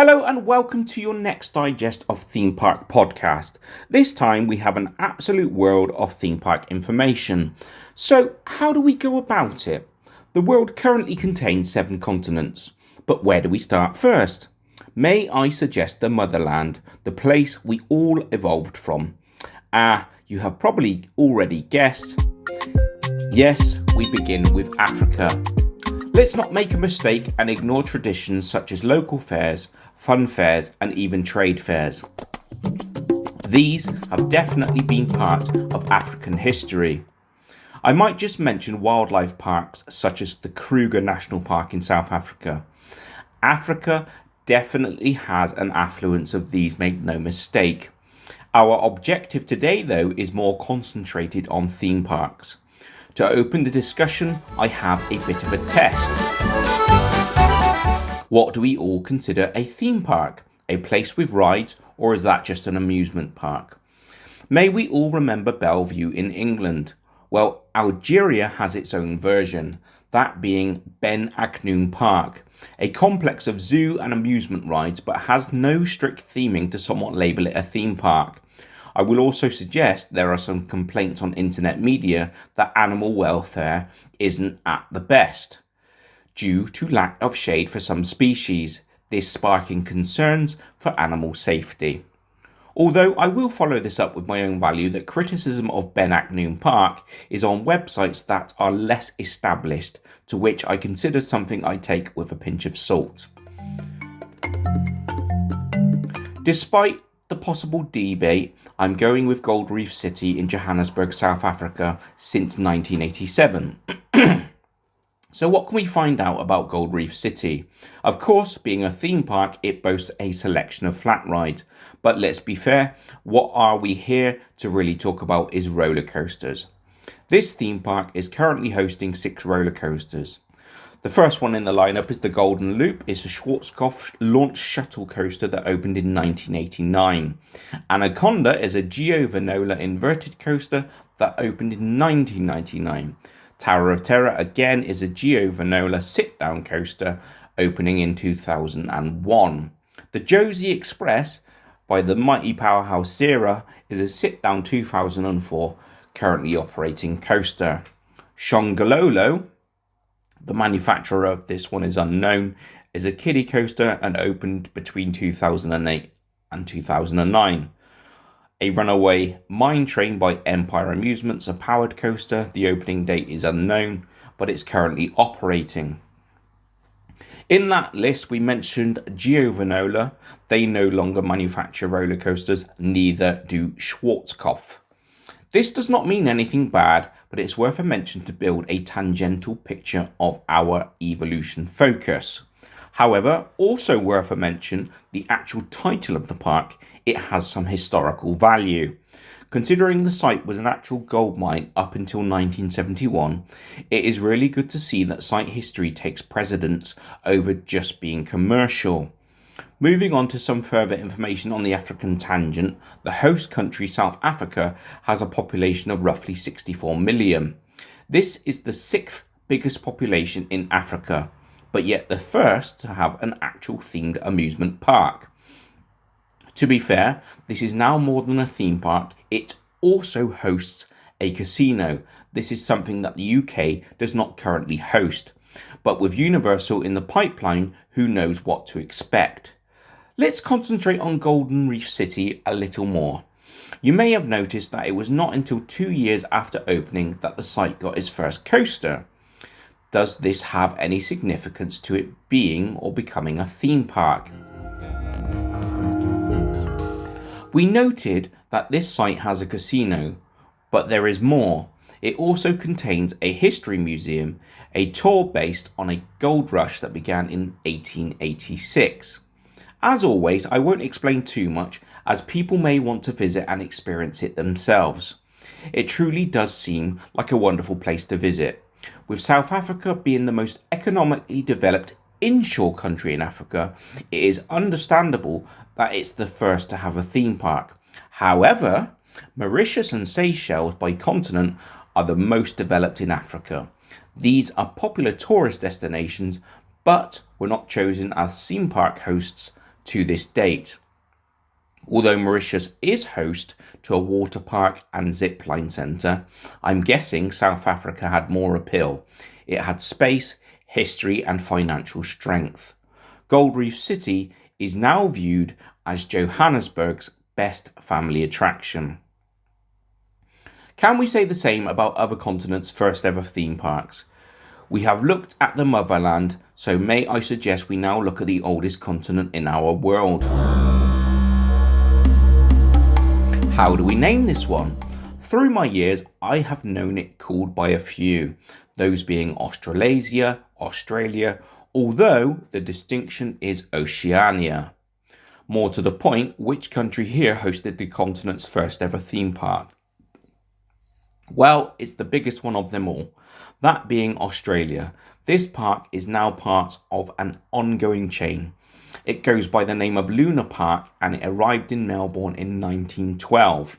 Hello and welcome to your next digest of Theme Park Podcast. This time we have an absolute world of theme park information. So how do we go about it? The world currently contains 7 continents, but where do we start first? May I suggest the motherland, the place we all evolved from? You have probably already guessed. Yes, we begin with Africa. Let's not make a mistake and ignore traditions such as local fairs, fun fairs and even trade fairs. These have definitely been part of African history. I might just mention wildlife parks such as the Kruger National Park in South Africa. Africa definitely has an affluence of these, make no mistake. Our objective today though is more concentrated on theme parks. To open the discussion, I have a bit of a test. What do we all consider a theme park? A place with rides, or is that just an amusement park? May we all remember Bellevue in England? Well, Algeria has its own version, that being Ben Aknoun Park, a complex of zoo and amusement rides but has no strict theming to somewhat label it a theme park. I will also suggest there are some complaints on internet media that animal welfare isn't at the best, due to lack of shade for some species, this sparking concerns for animal safety. Although I will follow this up with my own value that criticism of Ben Aknoun Park is on websites that are less established, to which I consider something I take with a pinch of salt. Despite the possible debate, I'm going with Gold Reef City in Johannesburg, South Africa since 1987. So what can we find out about Gold Reef City? Of course, being a theme park, it boasts a selection of flat rides. But let's be fair, what are we here to really talk about is roller coasters. This theme park is currently hosting 6 roller coasters. The first one in the lineup is the Golden Loop. It's a Schwarzkopf launch shuttle coaster that opened in 1989. Anaconda is a Geo-Vanola inverted coaster that opened in 1999. Tower of Terror again is a Geo-Vanola sit-down coaster opening in 2001. The Josie Express by the mighty powerhouse Sierra is a sit-down 2004 currently operating coaster. Shongololo, the manufacturer of this one is unknown, is a kiddie coaster and opened between 2008 and 2009. A Runaway Mine Train by Empire Amusements, a powered coaster. The opening date is unknown, but it's currently operating. In that list, we mentioned Geo-Vanola. They no longer manufacture roller coasters, neither do Schwarzkopf. This does not mean anything bad, but it's worth a mention to build a tangential picture of our evolution focus. However, also worth a mention, the actual title of the park, it has some historical value. Considering the site was an actual gold mine up until 1971, it is really good to see that site history takes precedence over just being commercial. Moving on to some further information on the African tangent, the host country South Africa has a population of roughly 64 million. This is the 6th biggest population in Africa, but yet the first to have an actual themed amusement park. To be fair, this is now more than a theme park, it also hosts a casino. This is something that the UK does not currently host, but with Universal in the pipeline, who knows what to expect. Let's concentrate on Golden Reef City a little more. You may have noticed that it was not until 2 years after opening that the site got its first coaster. Does this have any significance to it being or becoming a theme park? We noted that this site has a casino, but there is more. It also contains a history museum, a tour based on a gold rush that began in 1886. As always, I won't explain too much as people may want to visit and experience it themselves. It truly does seem like a wonderful place to visit. With South Africa being the most economically developed inshore country in Africa, it is understandable that it's the first to have a theme park. However, Mauritius and Seychelles by continent are the most developed in Africa. These are popular tourist destinations, but were not chosen as theme park hosts to this date. Although Mauritius is host to a water park and zipline centre, I'm guessing South Africa had more appeal. It had space, history and financial strength. Gold Reef City is now viewed as Johannesburg's best family attraction. Can we say the same about other continents' first ever theme parks? We have looked at the motherland, so may I suggest we now look at the oldest continent in our world. How do we name this one? Through my years, I have known it called by a few, those being Australasia, Australia, although the distinction is Oceania. More to the point, which country here hosted the continent's first ever theme park? Well, it's the biggest one of them all, that being Australia. This park is now part of an ongoing chain. It goes by the name of Luna Park and it arrived in Melbourne in 1912.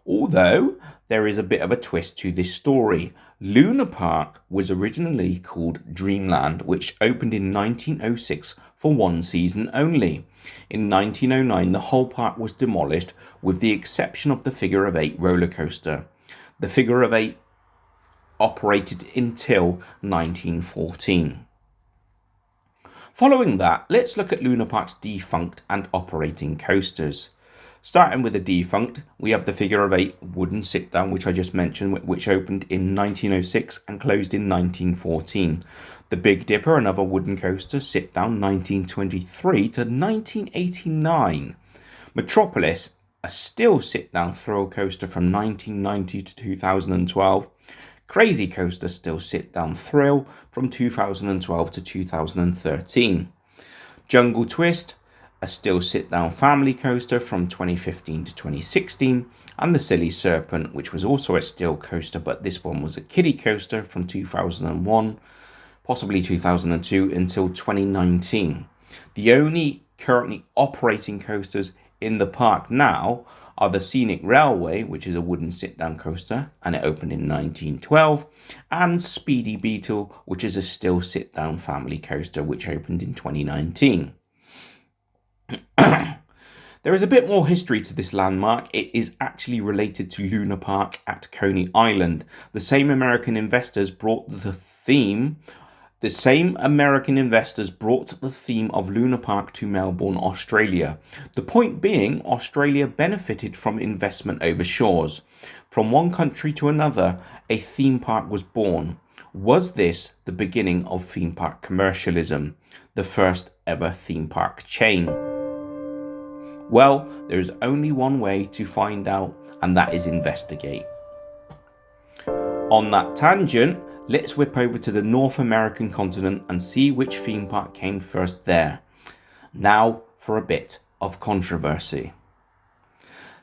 Although there is a bit of a twist to this story. Luna Park was originally called Dreamland, which opened in 1906 for one season only. In 1909, the whole park was demolished with the exception of the Figure of Eight roller coaster. The Figure of Eight operated until 1914. Following that, let's look at Luna Park's defunct and operating coasters. Starting with the defunct, we have the Figure of Eight wooden sit-down, which I just mentioned, which opened in 1906 and closed in 1914. The Big Dipper, another wooden coaster, sit-down 1923 to 1989. Metropolis, a still sit-down thrill coaster from 1990 to 2012. Crazy Coaster, still sit-down thrill from 2012 to 2013. Jungle Twist, a still sit-down family coaster from 2015 to 2016. And the Silly Serpent, which was also a still coaster, but this one was a kiddie coaster from 2001, possibly 2002 until 2019. The only currently operating coasters in the park now are the Scenic Railway, which is a wooden sit-down coaster, and it opened in 1912, and Speedy Beetle, which is a still sit-down family coaster, which opened in 2019. There is a bit more history to this landmark. It is actually related to Luna Park at Coney Island. The same American investors brought the theme of Luna Park to Melbourne, Australia. The point being, Australia benefited from investment over shores. From one country to another, a theme park was born. Was this the beginning of theme park commercialism? The first ever theme park chain? Well, there is only one way to find out, and that is investigate. On that tangent, let's whip over to the North American continent and see which theme park came first there. Now for a bit of controversy.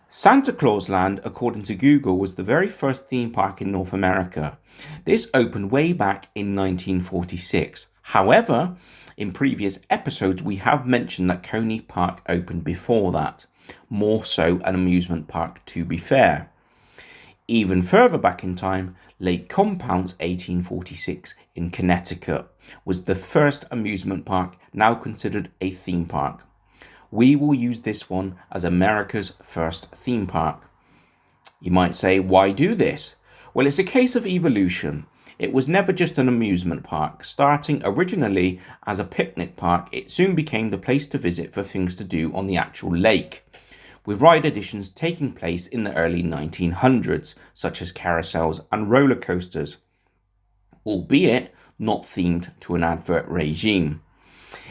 Santa Claus Land, according to Google, was the very first theme park in North America. This opened way back in 1946. However, in previous episodes, we have mentioned that Coney Park opened before that. More so an amusement park, to be fair. Even further back in time, Lake Compounce 1846 in Connecticut was the first amusement park now considered a theme park. We will use this one as America's first theme park. You might say, why do this? Well, it's a case of evolution. It was never just an amusement park. Starting originally as a picnic park, it soon became the place to visit for things to do on the actual lake, with ride additions taking place in the early 1900s, such as carousels and roller coasters, albeit not themed to an advert regime.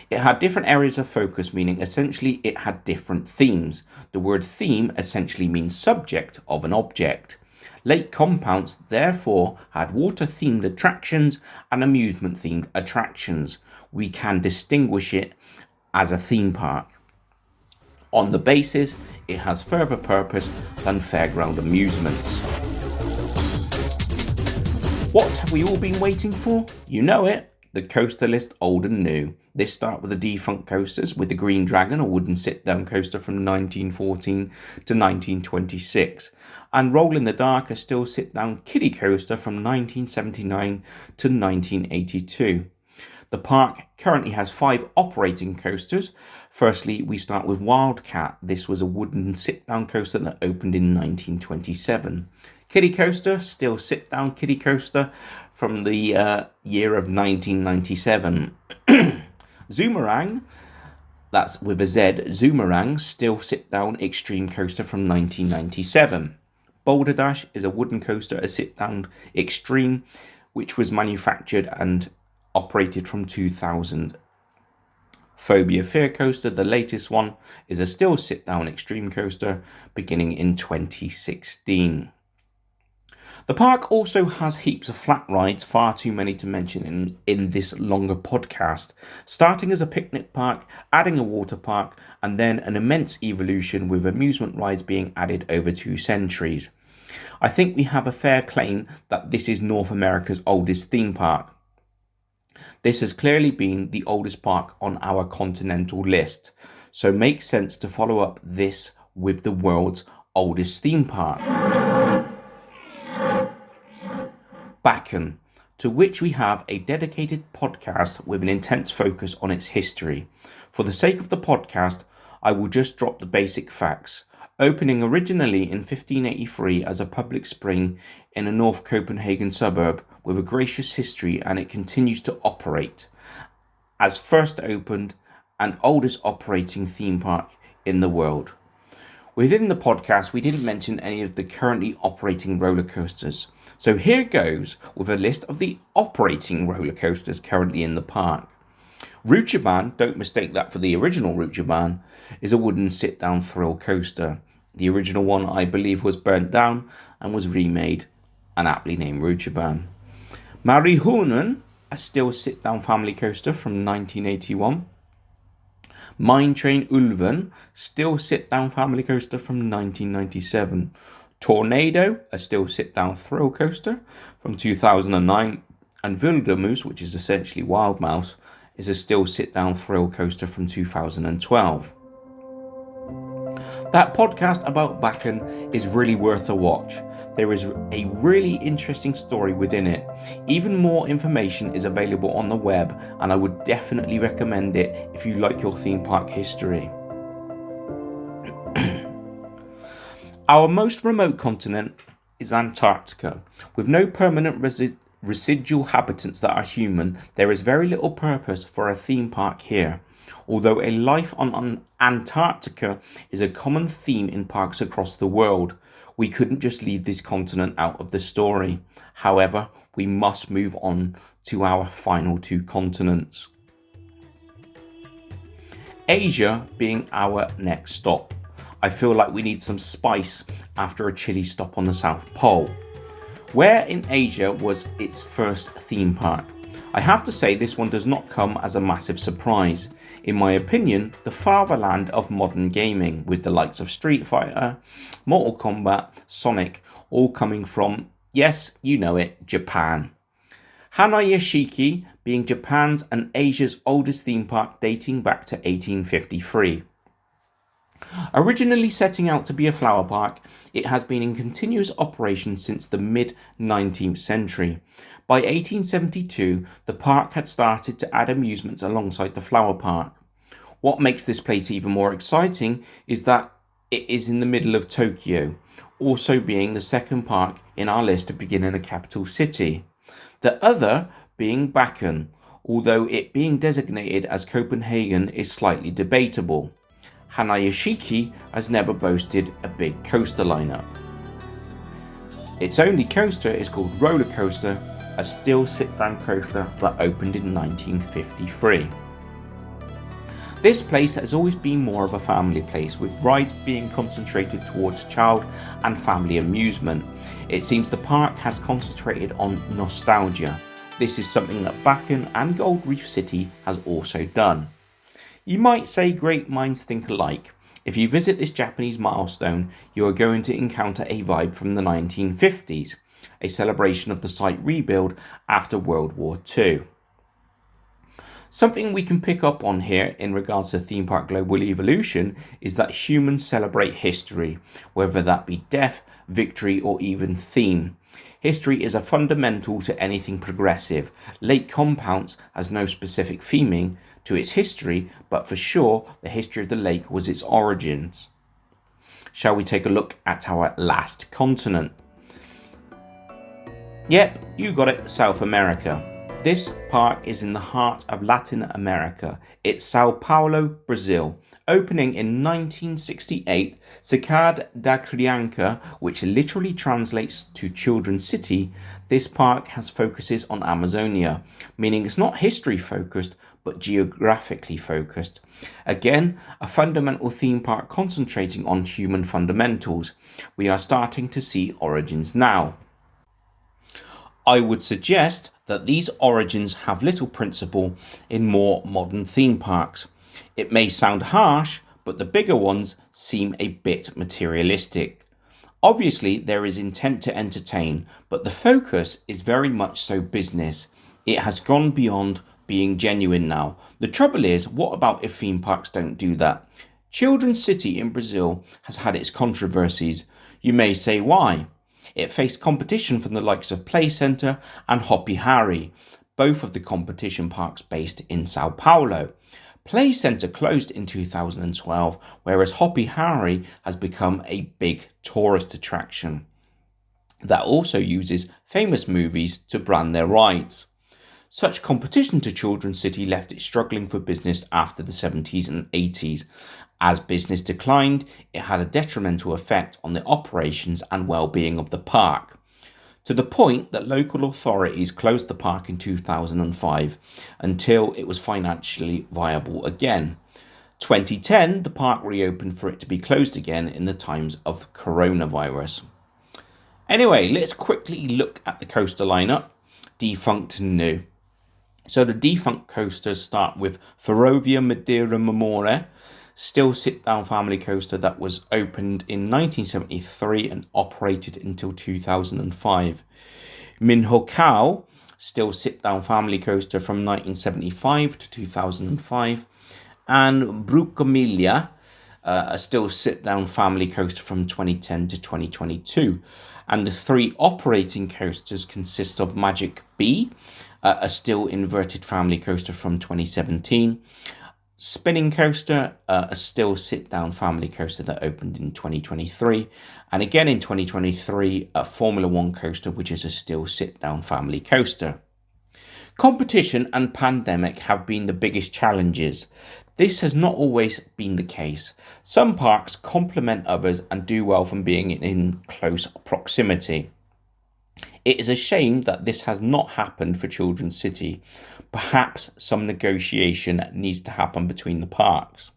It had different areas of focus, meaning essentially it had different themes. The word theme essentially means subject of an object. Lake Compounce therefore had water-themed attractions and amusement-themed attractions. We can distinguish it as a theme park. On the basis, it has further purpose than fairground amusements. What have we all been waiting for? You know it, the coaster list old and new. This starts with the defunct coasters, with the Green Dragon, a wooden sit-down coaster from 1914 to 1926, and Roll in the Dark, a still sit-down kiddie coaster from 1979 to 1982. The park currently has 5 operating coasters. Firstly, we start with Wildcat. This was a wooden sit-down coaster that opened in 1927. Kiddie Coaster, still sit-down kiddie coaster from the year of 1997. Zoomerang, that's with a Z, Zoomerang, still sit-down extreme coaster from 1997. Boulder Dash is a wooden coaster, a sit-down extreme, which was manufactured and operated from 2000. Phobia Fear Coaster, the latest one, is a still sit-down extreme coaster beginning in 2016. The park also has heaps of flat rides, far too many to mention in this longer podcast, starting as a picnic park, adding a water park, and then an immense evolution with amusement rides being added over 2 centuries. I think we have a fair claim that this is North America's oldest theme park. This has clearly been the oldest park on our continental list, so makes sense to follow up this with the world's oldest theme park. Bakken, to which we have a dedicated podcast with an intense focus on its history. For the sake of the podcast, I will just drop the basic facts. Opening originally in 1583 as a public spring in a North Copenhagen suburb with a gracious history, and it continues to operate as first opened and oldest operating theme park in the world. Within the podcast, we didn't mention any of the currently operating roller coasters. So here goes with a list of the operating roller coasters currently in the park. Rutsjeban, don't mistake that for the original Rutsjeban, is a wooden sit-down thrill coaster. The original one, I believe, was burnt down and was remade and aptly named Rutsjeban. Marihunen, a still sit-down family coaster from 1981. Mine Train Ulven, still sit-down family coaster from 1997. Tornado, a still sit-down thrill coaster from 2009. And Wildermuis, which is essentially Wild Mouse, is a still sit-down thrill coaster from 2012. That podcast about Bakken is really worth a watch. There is a really interesting story within it. Even more information is available on the web, and I would definitely recommend it if you like your theme park history. Our most remote continent is Antarctica. With no permanent residual habitants that are human, there is very little purpose for a theme park here. Although a life on Antarctica is a common theme in parks across the world, we couldn't just leave this continent out of the story. However, we must move on to our final 2 continents. Asia being our next stop. I feel like we need some spice after a chilly stop on the South Pole. Where in Asia was its first theme park? I have to say this one does not come as a massive surprise. In my opinion, the fatherland of modern gaming, with the likes of Street Fighter, Mortal Kombat, Sonic, all coming from, yes, you know it, Japan. Hanayashiki being Japan's and Asia's oldest theme park, dating back to 1853. Originally setting out to be a flower park, it has been in continuous operation since the mid-19th century. By 1872, the park had started to add amusements alongside the flower park. What makes this place even more exciting is that it is in the middle of Tokyo, also being the second park in our list to begin in a capital city. The other being Bakken, although it being designated as Copenhagen is slightly debatable. Hanayashiki has never boasted a big coaster lineup. Its only coaster is called Roller Coaster, a still sit-down coaster that opened in 1953. This place has always been more of a family place, with rides being concentrated towards child and family amusement. It seems the park has concentrated on nostalgia. This is something that Bakken and Gold Reef City has also done. You might say great minds think alike. If you visit this Japanese milestone, you are going to encounter a vibe from the 1950s, a celebration of the site rebuild after World War II. Something we can pick up on here in regards to theme park global evolution is that humans celebrate history, whether that be death, victory, or even theme. History is a fundamental to anything progressive. Lake Compounce has no specific theming to its history, but for sure the history of the lake was its origins. Shall we take a look at our last continent? Yep, you got it, South America. This park is in the heart of Latin America. It's Sao Paulo, Brazil. Opening in 1968, Cidade da Criança, which literally translates to Children's City, this park has focuses on Amazonia, meaning it's not history focused, but geographically focused. Again, a fundamental theme park concentrating on human fundamentals. We are starting to see origins now. I would suggest that these origins have little principle in more modern theme parks. It may sound harsh, but the bigger ones seem a bit materialistic. Obviously, there is intent to entertain, but the focus is very much so business. It has gone beyond being genuine now. The trouble is, what about if theme parks don't do that? Children's City in Brazil has had its controversies. You may say why? It faced competition from the likes of Play Center and Hopi Hari, both of the competition parks based in Sao Paulo. Play Center closed in 2012, whereas Hopi Hari has become a big tourist attraction that also uses famous movies to brand their rides. Such competition to Children's City left it struggling for business after the 70s and 80s. As business declined, it had a detrimental effect on the operations and well-being of the park, to the point that local authorities closed the park in 2005 until it was financially viable again. 2010, the park reopened for it to be closed again in the times of coronavirus. Anyway, let's quickly look at the coaster lineup, defunct and new. So the defunct coasters start with Ferrovia Madeira Memore, still sit-down family coaster that was opened in 1973 and operated until 2005. Minhocao, still sit-down family coaster from 1975 to 2005. And Brucamilha, a still sit-down family coaster from 2010 to 2022. And the three operating coasters consist of Magic B, a still inverted family coaster from 2017. Spinning Coaster, a still sit-down family coaster that opened in 2023. And again in 2023, a Formula One coaster, which is a still sit-down family coaster. Competition and pandemic have been the biggest challenges. This has not always been the case. Some parks complement others and do well from being in close proximity. It is a shame that this has not happened for Children's City. Perhaps some negotiation needs to happen between the parks.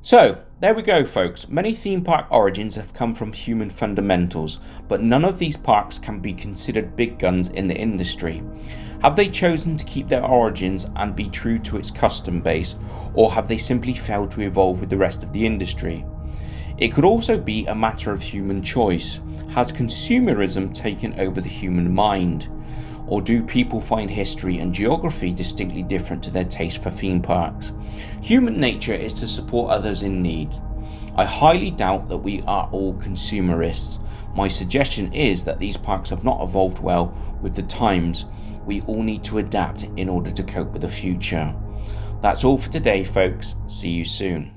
So, there we go folks. Many theme park origins have come from human fundamentals, but none of these parks can be considered big guns in the industry. Have they chosen to keep their origins and be true to its custom base, or have they simply failed to evolve with the rest of the industry? It could also be a matter of human choice. Has consumerism taken over the human mind? Or do people find history and geography distinctly different to their taste for theme parks? Human nature is to support others in need. I highly doubt that we are all consumerists. My suggestion is that these parks have not evolved well with the times. We all need to adapt in order to cope with the future. That's all for today, folks. See you soon.